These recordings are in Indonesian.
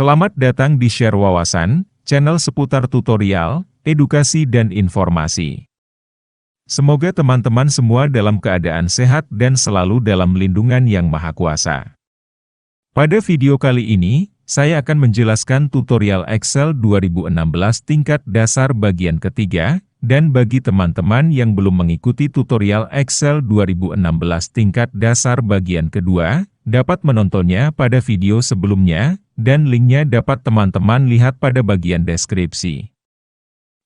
Selamat datang di Share Wawasan, channel seputar tutorial, edukasi dan informasi. Semoga teman-teman semua dalam keadaan sehat dan selalu dalam lindungan Yang Maha Kuasa. Pada video kali ini, saya akan menjelaskan tutorial Excel 2016 tingkat dasar bagian ketiga, dan bagi teman-teman yang belum mengikuti tutorial Excel 2016 tingkat dasar bagian kedua, dapat menontonnya pada video sebelumnya, dan linknya dapat teman-teman lihat pada bagian deskripsi.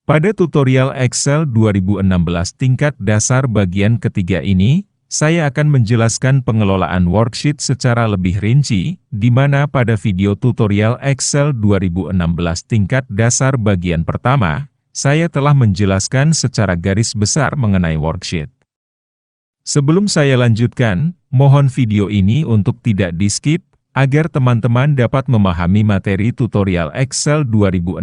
Pada tutorial Excel 2016 tingkat dasar bagian ketiga ini, saya akan menjelaskan pengelolaan worksheet secara lebih rinci, di mana pada video tutorial Excel 2016 tingkat dasar bagian pertama, saya telah menjelaskan secara garis besar mengenai worksheet. Sebelum saya lanjutkan, mohon video ini untuk tidak di-skip, agar teman-teman dapat memahami materi tutorial Excel 2016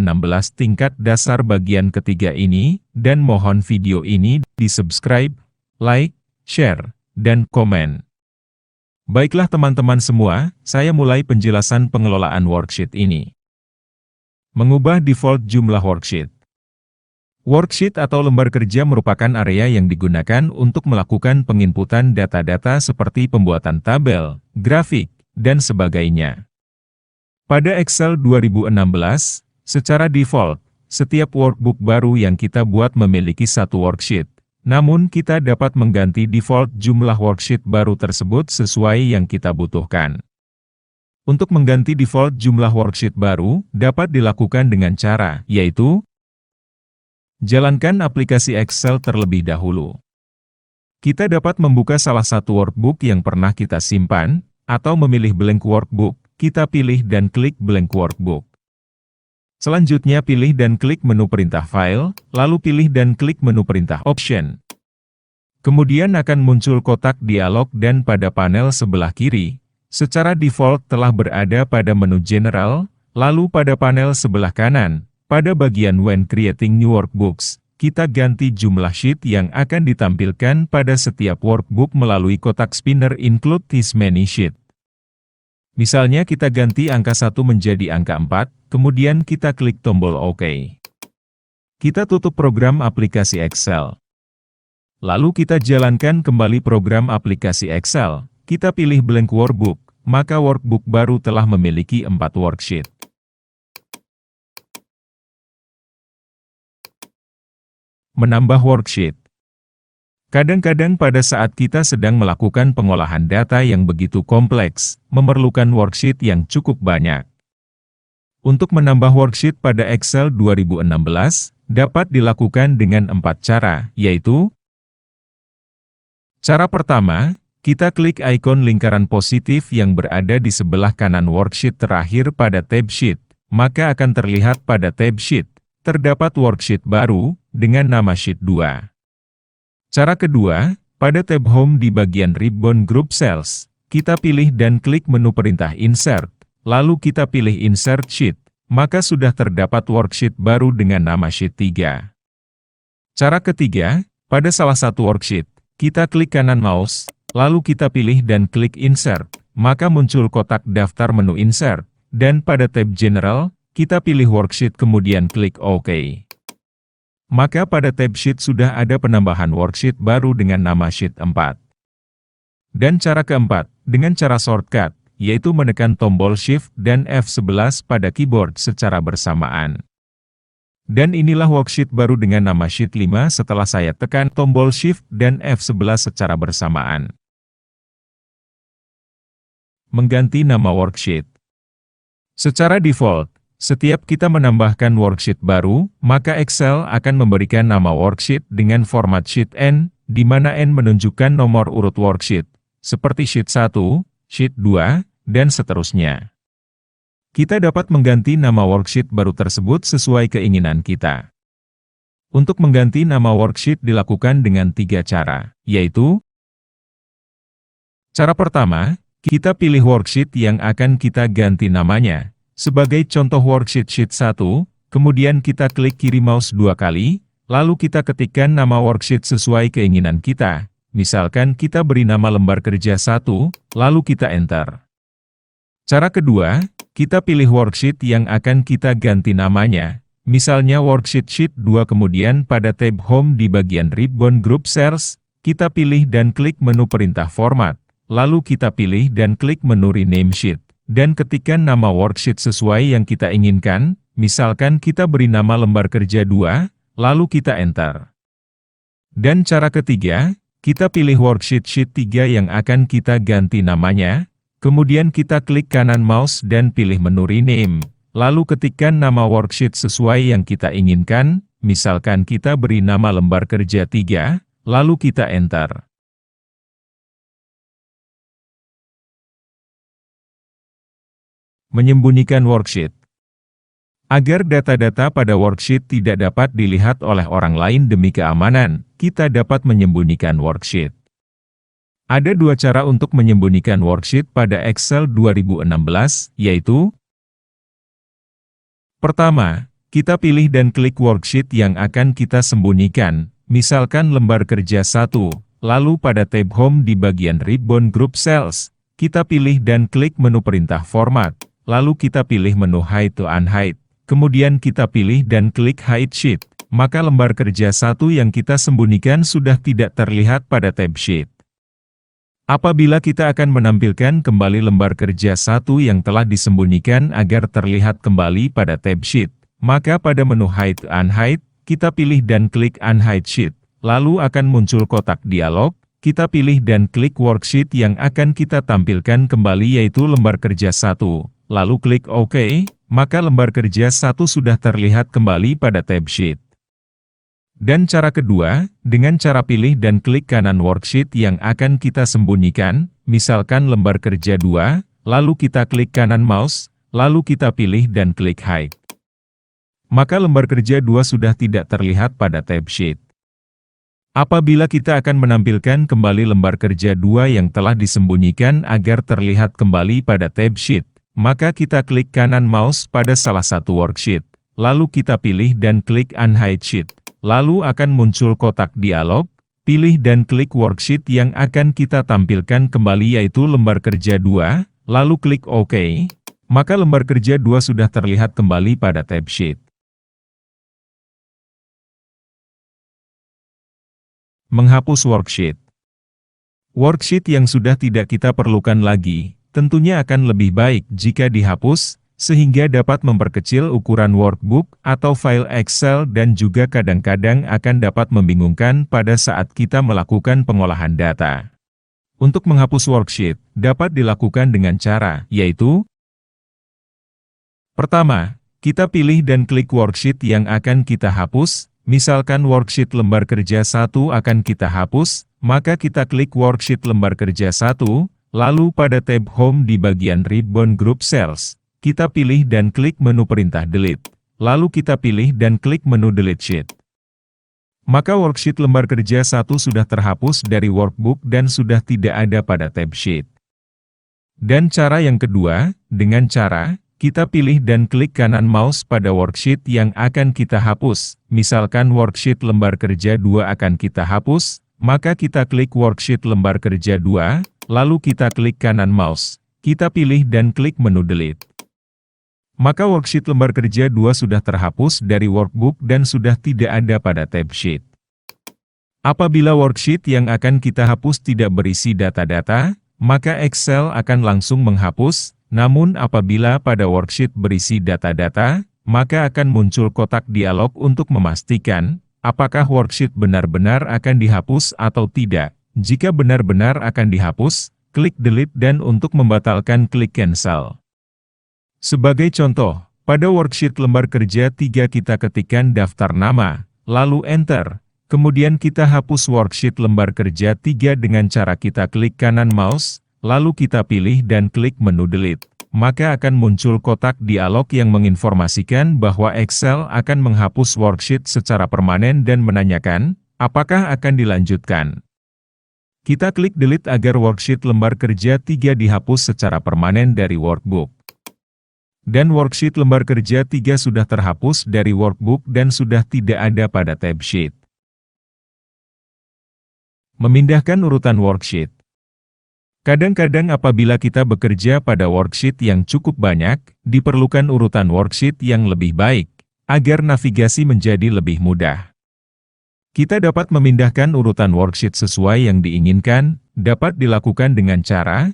tingkat dasar bagian ketiga ini, dan mohon video ini di-subscribe, like, share, dan komen. Baiklah teman-teman semua, saya mulai penjelasan pengelolaan worksheet ini. Mengubah default jumlah worksheet. Worksheet atau lembar kerja merupakan area yang digunakan untuk melakukan penginputan data-data seperti pembuatan tabel, grafik, dan sebagainya. Pada Excel 2016, secara default, setiap workbook baru yang kita buat memiliki satu worksheet. Namun kita dapat mengganti default jumlah worksheet baru tersebut sesuai yang kita butuhkan. Untuk mengganti default jumlah worksheet baru, dapat dilakukan dengan cara, yaitu jalankan aplikasi Excel terlebih dahulu. Kita dapat membuka salah satu workbook yang pernah kita simpan, atau memilih blank workbook, kita pilih dan klik blank workbook. Selanjutnya pilih dan klik menu perintah file, lalu pilih dan klik menu perintah option. Kemudian akan muncul kotak dialog dan pada panel sebelah kiri, secara default telah berada pada menu general, lalu pada panel sebelah kanan, pada bagian when creating new workbooks, kita ganti jumlah sheet yang akan ditampilkan pada setiap workbook melalui kotak spinner include this many sheet. Misalnya kita ganti angka 1 menjadi angka 4, kemudian kita klik tombol OK. Kita tutup program aplikasi Excel. Lalu kita jalankan kembali program aplikasi Excel, kita pilih blank workbook, maka workbook baru telah memiliki 4 worksheet. Menambah worksheet. Kadang-kadang pada saat kita sedang melakukan pengolahan data yang begitu kompleks, memerlukan worksheet yang cukup banyak. Untuk menambah worksheet pada Excel 2016, dapat dilakukan dengan 4 cara, yaitu: cara pertama, kita klik ikon lingkaran positif yang berada di sebelah kanan worksheet terakhir pada tab sheet, maka akan terlihat pada tab sheet, terdapat worksheet baru, dengan nama sheet 2. Cara kedua, pada tab Home di bagian ribbon Group Cells, kita pilih dan klik menu perintah Insert, lalu kita pilih Insert Sheet, maka sudah terdapat worksheet baru dengan nama Sheet 3. Cara ketiga, pada salah satu worksheet, kita klik kanan mouse, lalu kita pilih dan klik Insert, maka muncul kotak daftar menu Insert, dan pada tab General, kita pilih worksheet kemudian klik OK. Maka pada tab Sheet sudah ada penambahan worksheet baru dengan nama Sheet 4. Dan cara keempat, dengan cara shortcut, yaitu menekan tombol Shift dan F11 pada keyboard secara bersamaan. Dan inilah worksheet baru dengan nama Sheet 5 setelah saya tekan tombol Shift dan F11 secara bersamaan. Mengganti nama worksheet. Secara default, setiap kita menambahkan worksheet baru, maka Excel akan memberikan nama worksheet dengan format Sheet N, di mana N menunjukkan nomor urut worksheet, seperti Sheet 1, Sheet 2, dan seterusnya. Kita dapat mengganti nama worksheet baru tersebut sesuai keinginan kita. Untuk mengganti nama worksheet dilakukan dengan 3 cara, yaitu: cara pertama, kita pilih worksheet yang akan kita ganti namanya. Sebagai contoh worksheet Sheet 1, kemudian kita klik kiri mouse 2 kali, lalu kita ketikkan nama worksheet sesuai keinginan kita. Misalkan kita beri nama lembar kerja 1, lalu kita enter. Cara kedua, kita pilih worksheet yang akan kita ganti namanya. Misalnya worksheet sheet 2 kemudian pada tab Home di bagian Ribbon Group Cells, kita pilih dan klik menu perintah format. Lalu kita pilih dan klik menu Rename Sheet. Dan ketikkan nama worksheet sesuai yang kita inginkan, misalkan kita beri nama lembar kerja 2, lalu kita enter. Dan cara ketiga, kita pilih worksheet sheet 3 yang akan kita ganti namanya. Kemudian kita klik kanan mouse dan pilih menu Rename. Lalu ketikkan nama worksheet sesuai yang kita inginkan, misalkan kita beri nama lembar kerja 3, lalu kita enter. Menyembunyikan worksheet. Agar data-data pada worksheet tidak dapat dilihat oleh orang lain demi keamanan, kita dapat menyembunyikan worksheet. Ada dua cara untuk menyembunyikan worksheet pada Excel 2016, yaitu: pertama, kita pilih dan klik worksheet yang akan kita sembunyikan, misalkan lembar kerja 1, lalu pada tab Home di bagian Ribbon Group Cells, kita pilih dan klik menu perintah format, lalu kita pilih menu Hide to Unhide, kemudian kita pilih dan klik Hide Sheet, maka lembar kerja 1 yang kita sembunyikan sudah tidak terlihat pada tab Sheet. Apabila kita akan menampilkan kembali lembar kerja 1 yang telah disembunyikan agar terlihat kembali pada tab Sheet, maka pada menu Hide to Unhide, kita pilih dan klik Unhide Sheet, lalu akan muncul kotak dialog, kita pilih dan klik worksheet yang akan kita tampilkan kembali yaitu lembar kerja 1, lalu klik OK, maka lembar kerja 1 sudah terlihat kembali pada tab Sheet. Dan cara kedua, dengan cara pilih dan klik kanan worksheet yang akan kita sembunyikan, misalkan lembar kerja 2, lalu kita klik kanan mouse, lalu kita pilih dan klik Hide. Maka lembar kerja 2 sudah tidak terlihat pada tab Sheet. Apabila kita akan menampilkan kembali lembar kerja 2 yang telah disembunyikan agar terlihat kembali pada tab Sheet, maka kita klik kanan mouse pada salah satu worksheet, lalu kita pilih dan klik Unhide Sheet. Lalu akan muncul kotak dialog, pilih dan klik worksheet yang akan kita tampilkan kembali yaitu lembar kerja 2, lalu klik OK, maka lembar kerja 2 sudah terlihat kembali pada tab Sheet. Menghapus worksheet. Worksheet yang sudah tidak kita perlukan lagi, tentunya akan lebih baik jika dihapus, sehingga dapat memperkecil ukuran workbook atau file Excel dan juga kadang-kadang akan dapat membingungkan pada saat kita melakukan pengolahan data. Untuk menghapus worksheet, dapat dilakukan dengan cara, yaitu: pertama, kita pilih dan klik worksheet yang akan kita hapus, misalkan worksheet lembar kerja 1 akan kita hapus, maka kita klik worksheet lembar kerja 1, lalu pada tab Home di bagian Ribbon Group Cells, kita pilih dan klik menu perintah Delete, lalu kita pilih dan klik menu Delete Sheet. Maka worksheet lembar kerja 1 sudah terhapus dari workbook dan sudah tidak ada pada tab Sheet. Dan cara yang kedua, dengan cara, kita pilih dan klik kanan mouse pada worksheet yang akan kita hapus, misalkan worksheet lembar kerja 2 akan kita hapus, maka kita klik worksheet lembar kerja 2, lalu kita klik kanan mouse, kita pilih dan klik menu Delete. Maka worksheet lembar kerja 2 sudah terhapus dari workbook dan sudah tidak ada pada tab Sheet. Apabila worksheet yang akan kita hapus tidak berisi data-data, maka Excel akan langsung menghapus, namun apabila pada worksheet berisi data-data, maka akan muncul kotak dialog untuk memastikan, apakah worksheet benar-benar akan dihapus atau tidak. Jika benar-benar akan dihapus, klik Delete dan untuk membatalkan klik Cancel. Sebagai contoh, pada worksheet lembar kerja 3 kita ketikkan daftar nama, lalu Enter. Kemudian kita hapus worksheet lembar kerja 3 dengan cara kita klik kanan mouse, lalu kita pilih dan klik menu Delete. Maka akan muncul kotak dialog yang menginformasikan bahwa Excel akan menghapus worksheet secara permanen dan menanyakan, apakah akan dilanjutkan. Kita klik Delete agar worksheet lembar kerja 3 dihapus secara permanen dari workbook. Dan worksheet lembar kerja 3 sudah terhapus dari workbook dan sudah tidak ada pada tab Sheet. Memindahkan urutan worksheet. Kadang-kadang apabila kita bekerja pada worksheet yang cukup banyak, diperlukan urutan worksheet yang lebih baik, agar navigasi menjadi lebih mudah. Kita dapat memindahkan urutan worksheet sesuai yang diinginkan, dapat dilakukan dengan cara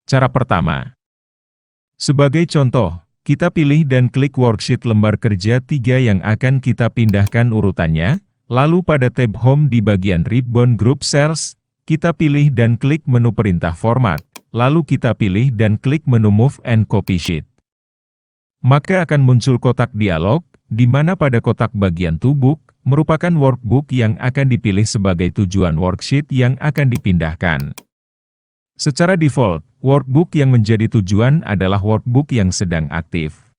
pertama. Sebagai contoh, kita pilih dan klik worksheet lembar kerja 3 yang akan kita pindahkan urutannya, lalu pada tab Home di bagian ribbon Group Cells, kita pilih dan klik menu perintah format, lalu kita pilih dan klik menu Move and Copy Sheet. Maka akan muncul kotak dialog, di mana pada kotak bagian Toolbox, merupakan workbook yang akan dipilih sebagai tujuan worksheet yang akan dipindahkan. Secara default, workbook yang menjadi tujuan adalah workbook yang sedang aktif.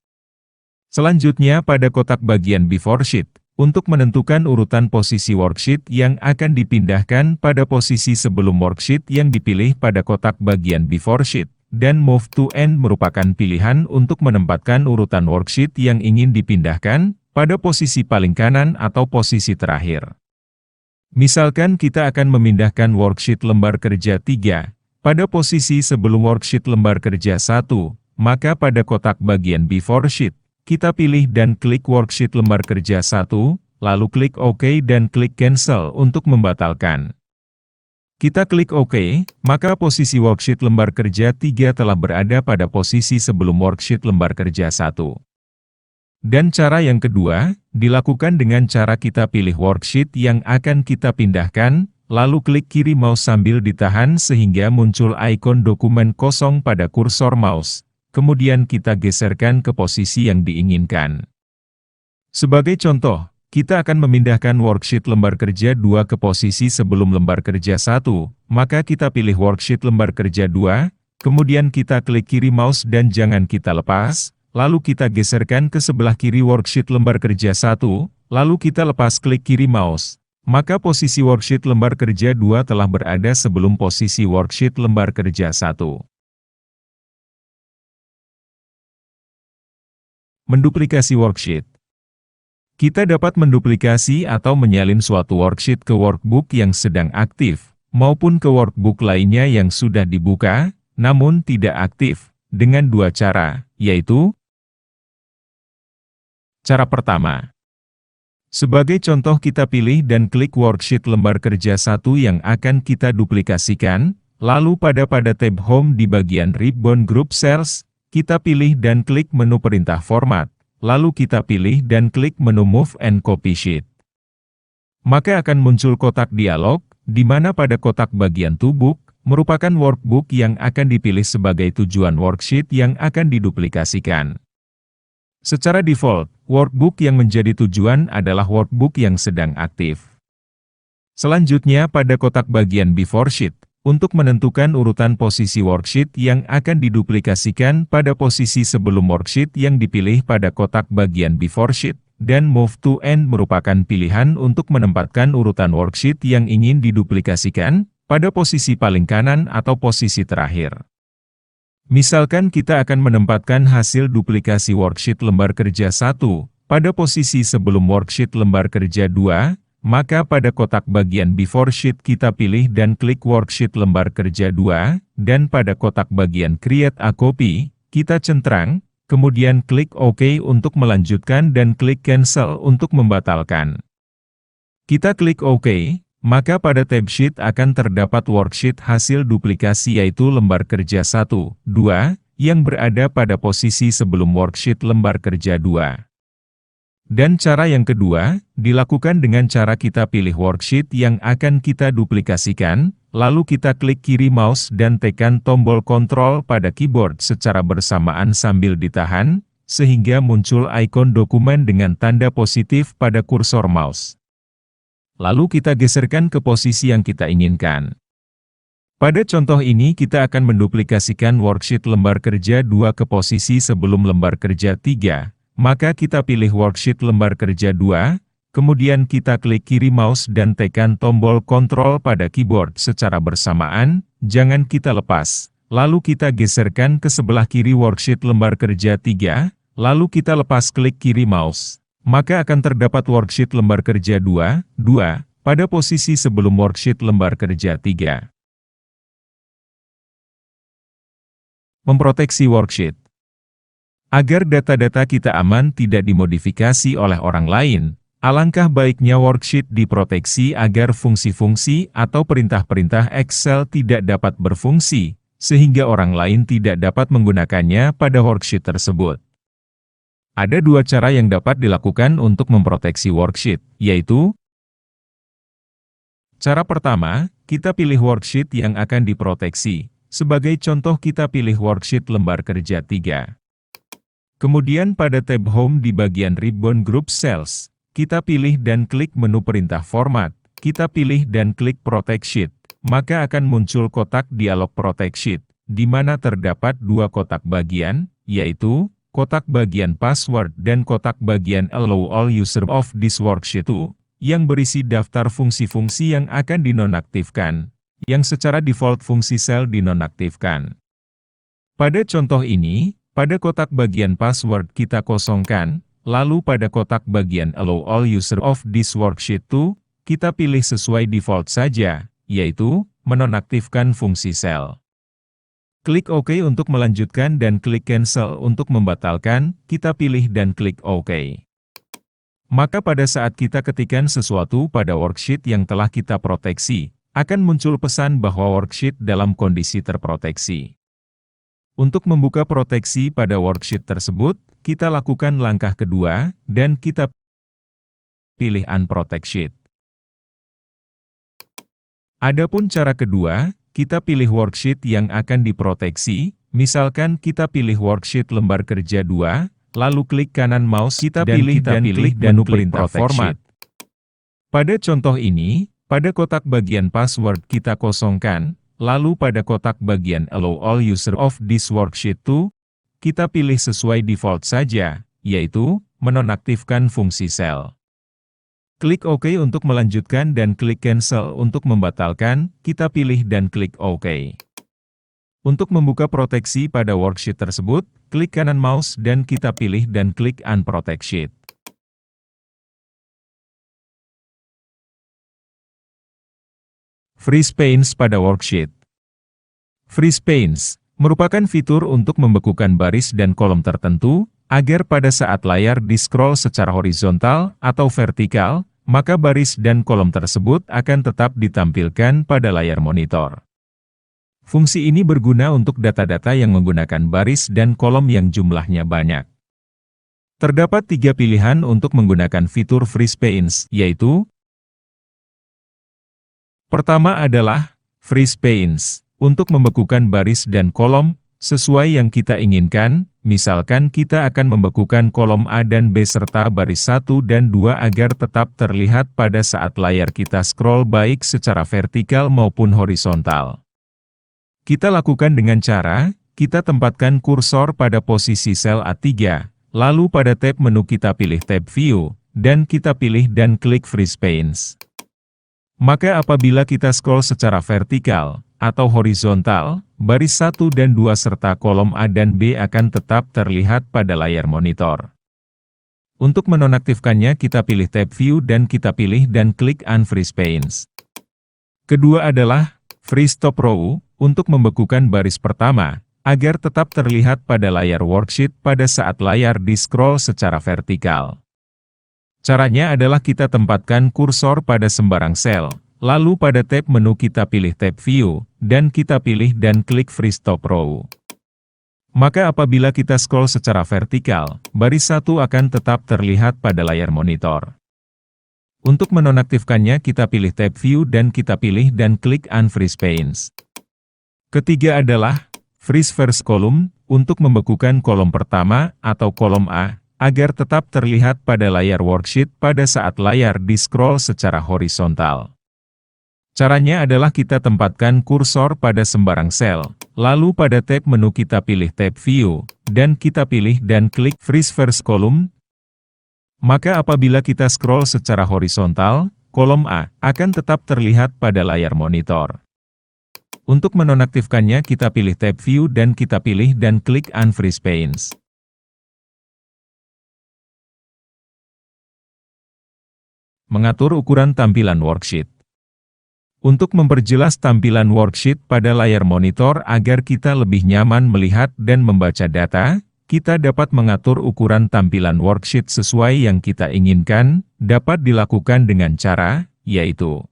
Selanjutnya pada kotak bagian Before Sheet, untuk menentukan urutan posisi worksheet yang akan dipindahkan pada posisi sebelum worksheet yang dipilih pada kotak bagian Before Sheet, dan Move to End merupakan pilihan untuk menempatkan urutan worksheet yang ingin dipindahkan pada posisi paling kanan atau posisi terakhir. Misalkan kita akan memindahkan worksheet lembar kerja 3, pada posisi sebelum worksheet lembar kerja 1, maka pada kotak bagian Before Sheet, kita pilih dan klik worksheet lembar kerja 1, lalu klik OK dan klik Cancel untuk membatalkan. Kita klik OK, maka posisi worksheet lembar kerja 3 telah berada pada posisi sebelum worksheet lembar kerja 1. Dan cara yang kedua, dilakukan dengan cara kita pilih worksheet yang akan kita pindahkan, lalu klik kiri mouse sambil ditahan sehingga muncul ikon dokumen kosong pada kursor mouse. Kemudian kita geserkan ke posisi yang diinginkan. Sebagai contoh, kita akan memindahkan worksheet lembar kerja 2 ke posisi sebelum lembar kerja 1, maka kita pilih worksheet lembar kerja 2, kemudian kita klik kiri mouse dan jangan kita lepas, lalu kita geserkan ke sebelah kiri worksheet lembar kerja 1, lalu kita lepas klik kiri mouse. Maka posisi worksheet lembar kerja 2 telah berada sebelum posisi worksheet lembar kerja 1. Menduplikasi worksheet. Kita dapat menduplikasi atau menyalin suatu worksheet ke workbook yang sedang aktif, maupun ke workbook lainnya yang sudah dibuka, namun tidak aktif, dengan dua cara, yaitu cara pertama. Sebagai contoh kita pilih dan klik worksheet lembar kerja 1 yang akan kita duplikasikan, lalu pada tab Home di bagian ribbon Group Cells, kita pilih dan klik menu perintah format. Lalu kita pilih dan klik menu Move and Copy Sheet. Maka akan muncul kotak dialog, di mana pada kotak bagian Toolbox, merupakan workbook yang akan dipilih sebagai tujuan worksheet yang akan diduplikasikan. Secara default, workbook yang menjadi tujuan adalah workbook yang sedang aktif. Selanjutnya pada kotak bagian Before Sheet, untuk menentukan urutan posisi worksheet yang akan diduplikasikan pada posisi sebelum worksheet yang dipilih pada kotak bagian Before Sheet, dan Move to End merupakan pilihan untuk menempatkan urutan worksheet yang ingin diduplikasikan pada posisi paling kanan atau posisi terakhir. Misalkan kita akan menempatkan hasil duplikasi worksheet lembar kerja 1 pada posisi sebelum worksheet lembar kerja 2, maka pada kotak bagian Before Sheet kita pilih dan klik worksheet lembar kerja 2, dan pada kotak bagian Create a Copy, kita centrang, kemudian klik OK untuk melanjutkan dan klik Cancel untuk membatalkan. Kita klik OK, maka pada tab Sheet akan terdapat worksheet hasil duplikasi yaitu lembar kerja 1, 2, yang berada pada posisi sebelum worksheet lembar kerja 2. Dan cara yang kedua, dilakukan dengan cara kita pilih worksheet yang akan kita duplikasikan, lalu kita klik kiri mouse dan tekan tombol kontrol pada keyboard secara bersamaan sambil ditahan, sehingga muncul ikon dokumen dengan tanda positif pada kursor mouse. Lalu kita geserkan ke posisi yang kita inginkan. Pada contoh ini kita akan menduplikasikan worksheet lembar kerja 2 ke posisi sebelum lembar kerja 3. Maka kita pilih worksheet lembar kerja 2, kemudian kita klik kiri mouse dan tekan tombol kontrol pada keyboard secara bersamaan, jangan kita lepas. Lalu kita geserkan ke sebelah kiri worksheet lembar kerja 3, lalu kita lepas klik kiri mouse. Maka akan terdapat worksheet lembar kerja 2, pada posisi sebelum worksheet lembar kerja 3. Memproteksi worksheet. Agar data-data kita aman tidak dimodifikasi oleh orang lain, alangkah baiknya worksheet diproteksi agar fungsi-fungsi atau perintah-perintah Excel tidak dapat berfungsi, sehingga orang lain tidak dapat menggunakannya pada worksheet tersebut. Ada dua cara yang dapat dilakukan untuk memproteksi worksheet, yaitu: cara pertama, kita pilih worksheet yang akan diproteksi. Sebagai contoh kita pilih worksheet lembar kerja 3. Kemudian pada tab Home di bagian ribbon Group Cells, kita pilih dan klik menu perintah format, kita pilih dan klik Protect Sheet, maka akan muncul kotak dialog Protect Sheet, di mana terdapat dua kotak bagian, yaitu kotak bagian password dan kotak bagian Allow all user of this worksheet to, yang berisi daftar fungsi-fungsi yang akan dinonaktifkan, yang secara default fungsi sel dinonaktifkan. Pada contoh ini, pada kotak bagian password kita kosongkan, lalu pada kotak bagian Allow all user of this worksheet to, kita pilih sesuai default saja, yaitu menonaktifkan fungsi sel. Klik OK untuk melanjutkan dan klik Cancel untuk membatalkan, kita pilih dan klik OK. Maka pada saat kita ketikkan sesuatu pada worksheet yang telah kita proteksi, akan muncul pesan bahwa worksheet dalam kondisi terproteksi. Untuk membuka proteksi pada worksheet tersebut, kita lakukan langkah kedua, dan kita pilih Unprotect Sheet. Adapun cara kedua, kita pilih worksheet yang akan diproteksi, misalkan kita pilih worksheet lembar kerja 2, lalu klik kanan mouse kita pilih dan klik menu perintah format. Pada contoh ini, pada kotak bagian password kita kosongkan, lalu pada kotak bagian Allow all user of this worksheet to, kita pilih sesuai default saja, yaitu menonaktifkan fungsi sel. Klik OK untuk melanjutkan dan klik Cancel untuk membatalkan, kita pilih dan klik OK. Untuk membuka proteksi pada worksheet tersebut, klik kanan mouse dan kita pilih dan klik Unprotect Sheet. Freeze Panes pada worksheet. Freeze Panes merupakan fitur untuk membekukan baris dan kolom tertentu, agar pada saat layar di-scroll secara horizontal atau vertikal, maka baris dan kolom tersebut akan tetap ditampilkan pada layar monitor. Fungsi ini berguna untuk data-data yang menggunakan baris dan kolom yang jumlahnya banyak. Terdapat 3 pilihan untuk menggunakan fitur Freeze Panes, yaitu: pertama adalah Freeze Panes, untuk membekukan baris dan kolom, sesuai yang kita inginkan, misalkan kita akan membekukan kolom A dan B serta baris 1 dan 2 agar tetap terlihat pada saat layar kita scroll baik secara vertikal maupun horizontal. Kita lakukan dengan cara, kita tempatkan kursor pada posisi sel A3, lalu pada tab menu kita pilih tab View, dan kita pilih dan klik Freeze Panes. Maka apabila kita scroll secara vertikal atau horizontal, baris 1 dan 2 serta kolom A dan B akan tetap terlihat pada layar monitor. Untuk menonaktifkannya kita pilih tab View dan kita pilih dan klik Unfreeze Panes. Kedua adalah Freeze Top Row, untuk membekukan baris pertama, agar tetap terlihat pada layar worksheet pada saat layar di-scroll secara vertikal. Caranya adalah kita tempatkan kursor pada sembarang sel, lalu pada tab menu kita pilih tab View, dan kita pilih dan klik Freeze Top Row. Maka apabila kita scroll secara vertikal, baris 1 akan tetap terlihat pada layar monitor. Untuk menonaktifkannya kita pilih tab View dan kita pilih dan klik Unfreeze Panes. Ketiga adalah Freeze First Column, untuk membekukan kolom pertama atau kolom A, agar tetap terlihat pada layar worksheet pada saat layar di-scroll secara horizontal. Caranya adalah kita tempatkan kursor pada sembarang sel, lalu pada tab menu kita pilih tab View, dan kita pilih dan klik Freeze First Column. Maka apabila kita scroll secara horizontal, kolom A akan tetap terlihat pada layar monitor. Untuk menonaktifkannya kita pilih tab View dan kita pilih dan klik Unfreeze Panes. Mengatur ukuran tampilan worksheet. Untuk memperjelas tampilan worksheet pada layar monitor agar kita lebih nyaman melihat dan membaca data, kita dapat mengatur ukuran tampilan worksheet sesuai yang kita inginkan, dapat dilakukan dengan cara, yaitu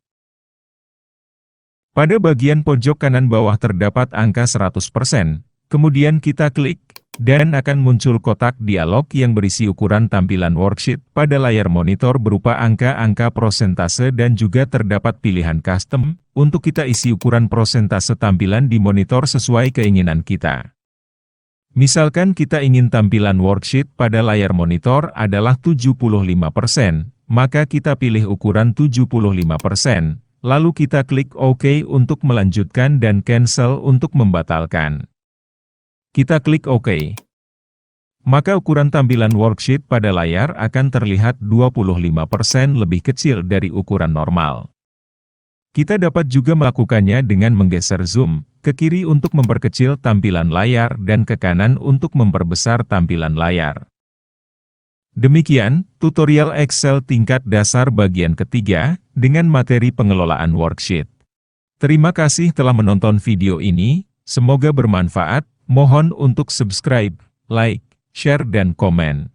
pada bagian pojok kanan bawah terdapat angka 100%, kemudian kita klik, dan akan muncul kotak dialog yang berisi ukuran tampilan worksheet pada layar monitor berupa angka-angka prosentase dan juga terdapat pilihan custom, untuk kita isi ukuran prosentase tampilan di monitor sesuai keinginan kita. Misalkan kita ingin tampilan worksheet pada layar monitor adalah 75%, maka kita pilih ukuran 75%, lalu kita klik OK untuk melanjutkan dan cancel untuk membatalkan. Kita klik OK. Maka ukuran tampilan worksheet pada layar akan terlihat 25% lebih kecil dari ukuran normal. Kita dapat juga melakukannya dengan menggeser zoom ke kiri untuk memperkecil tampilan layar dan ke kanan untuk memperbesar tampilan layar. Demikian, tutorial Excel tingkat dasar bagian ketiga, dengan materi pengelolaan worksheet. Terima kasih telah menonton video ini, semoga bermanfaat. Mohon untuk subscribe, like, share dan komen.